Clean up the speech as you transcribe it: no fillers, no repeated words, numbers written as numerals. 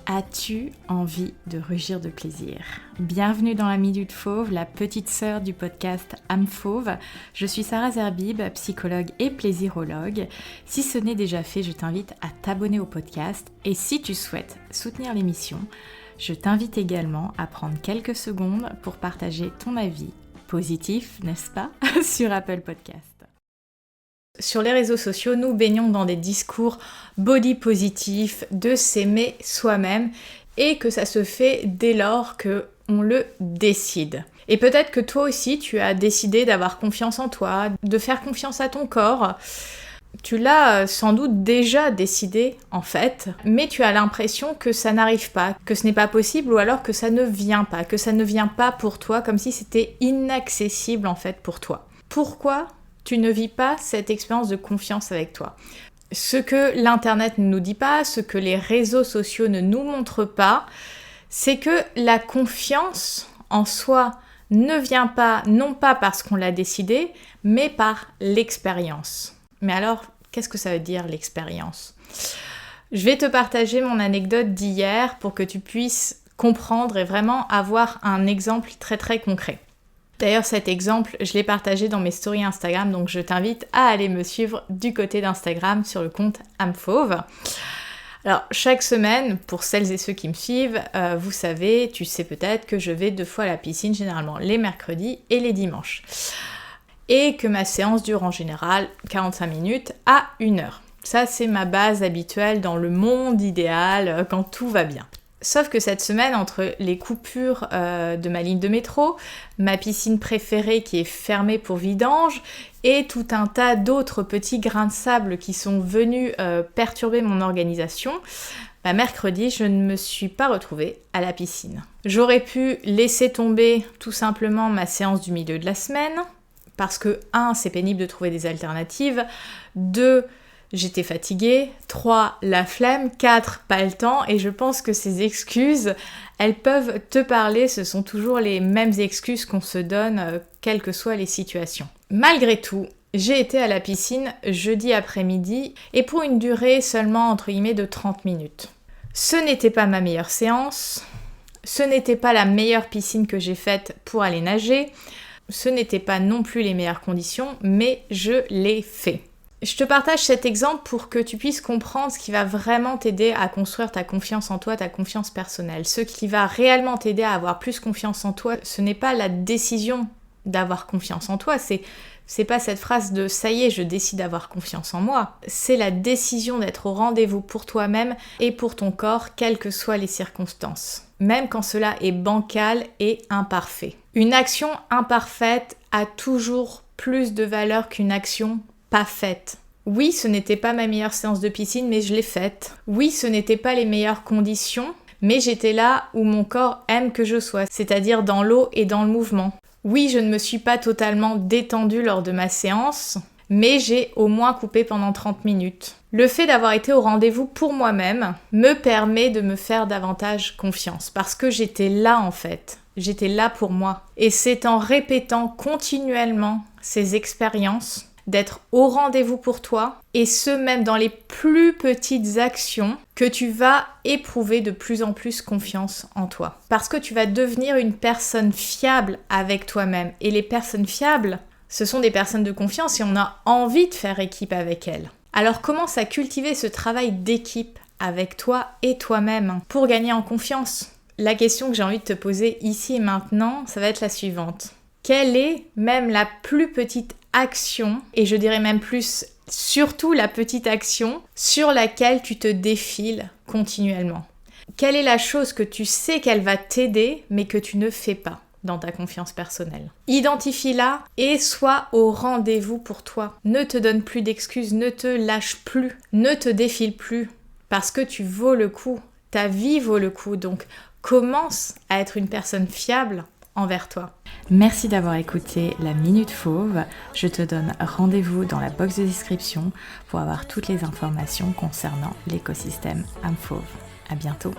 As-tu envie de rugir de plaisir? Bienvenue dans la Minute Fauve, la petite sœur du podcast âme fauve. Je suis Sarah Zerbib, psychologue et plaisirologue. Si ce n'est déjà fait, je t'invite à t'abonner au podcast. Et si tu souhaites soutenir l'émission, je t'invite également à prendre quelques secondes pour partager ton avis positif, n'est-ce pas, sur Apple Podcast. Sur les réseaux sociaux, nous baignons dans des discours body positifs, de s'aimer soi-même, et que ça se fait dès lors qu'on le décide. Et peut-être que toi aussi, tu as décidé d'avoir confiance en toi, de faire confiance à ton corps. Tu l'as sans doute déjà décidé en fait, mais tu as l'impression que ça n'arrive pas, que ce n'est pas possible, ou alors que ça ne vient pas, pour toi, comme si c'était inaccessible en fait pour toi. Pourquoi tu ne vis pas cette expérience de confiance avec toi? Ce que l'internet ne nous dit pas, ce que les réseaux sociaux ne nous montrent pas, c'est que la confiance en soi ne vient pas, non pas parce qu'on l'a décidé, mais par l'expérience. Mais alors, qu'est-ce que ça veut dire l'expérience? Je vais te partager mon anecdote d'hier pour que tu puisses comprendre et vraiment avoir un exemple très très concret. D'ailleurs, cet exemple, je l'ai partagé dans mes stories Instagram, donc je t'invite à aller me suivre du côté d'Instagram sur le compte âme fauve. Alors, chaque semaine, pour celles et ceux qui me suivent, vous savez, tu sais peut-être que je vais 2 fois à la piscine, généralement les mercredis et les dimanches. Et que ma séance dure en général 45 minutes à 1 heure. Ça, c'est ma base habituelle dans le monde idéal, quand tout va bien. Sauf que cette semaine, entre les coupures de ma ligne de métro, ma piscine préférée qui est fermée pour vidange, et tout un tas d'autres petits grains de sable qui sont venus perturber mon organisation, mercredi, je ne me suis pas retrouvée à la piscine. J'aurais pu laisser tomber tout simplement ma séance du milieu de la semaine, parce que 1, c'est pénible de trouver des alternatives, 2, j'étais fatiguée, 3, la flemme, 4, pas le temps, et je pense que ces excuses, elles peuvent te parler, ce sont toujours les mêmes excuses qu'on se donne, quelles que soient les situations. Malgré tout, j'ai été à la piscine jeudi après-midi, et pour une durée seulement entre guillemets de 30 minutes. Ce n'était pas ma meilleure séance, ce n'était pas la meilleure piscine que j'ai faite pour aller nager, ce n'était pas non plus les meilleures conditions, mais je l'ai fait. Je te partage cet exemple pour que tu puisses comprendre ce qui va vraiment t'aider à construire ta confiance en toi, ta confiance personnelle. Ce qui va réellement t'aider à avoir plus confiance en toi, ce n'est pas la décision d'avoir confiance en toi, c'est pas cette phrase de « ça y est, je décide d'avoir confiance en moi ». C'est la décision d'être au rendez-vous pour toi-même et pour ton corps, quelles que soient les circonstances. Même quand cela est bancal et imparfait. Une action imparfaite a toujours plus de valeur qu'une action pas faite. Oui, ce n'était pas ma meilleure séance de piscine, mais je l'ai faite. Oui, ce n'étaient pas les meilleures conditions, mais j'étais là où mon corps aime que je sois, c'est-à-dire dans l'eau et dans le mouvement. Oui, je ne me suis pas totalement détendue lors de ma séance, mais j'ai au moins coupé pendant 30 minutes. Le fait d'avoir été au rendez-vous pour moi-même me permet de me faire davantage confiance, parce que j'étais là en fait. J'étais là pour moi. Et c'est en répétant continuellement ces expériences d'être au rendez-vous pour toi, et ce même dans les plus petites actions, que tu vas éprouver de plus en plus confiance en toi. Parce que tu vas devenir une personne fiable avec toi-même. Et les personnes fiables, ce sont des personnes de confiance et on a envie de faire équipe avec elles. Alors commence à cultiver ce travail d'équipe avec toi et toi-même pour gagner en confiance. La question que j'ai envie de te poser ici et maintenant, ça va être la suivante. Quelle est même la plus petite action, et je dirais même plus, surtout la petite action sur laquelle tu te défiles continuellement? Quelle est la chose que tu sais qu'elle va t'aider, mais que tu ne fais pas dans ta confiance personnelle? Identifie-la et sois au rendez-vous pour toi. Ne te donne plus d'excuses, ne te lâche plus, ne te défile plus, parce que tu vaux le coup. Ta vie vaut le coup, donc commence à être une personne fiable envers toi. Merci d'avoir écouté la Minute Fauve. Je te donne rendez-vous dans la box de description pour avoir toutes les informations concernant l'écosystème âme fauve. À bientôt.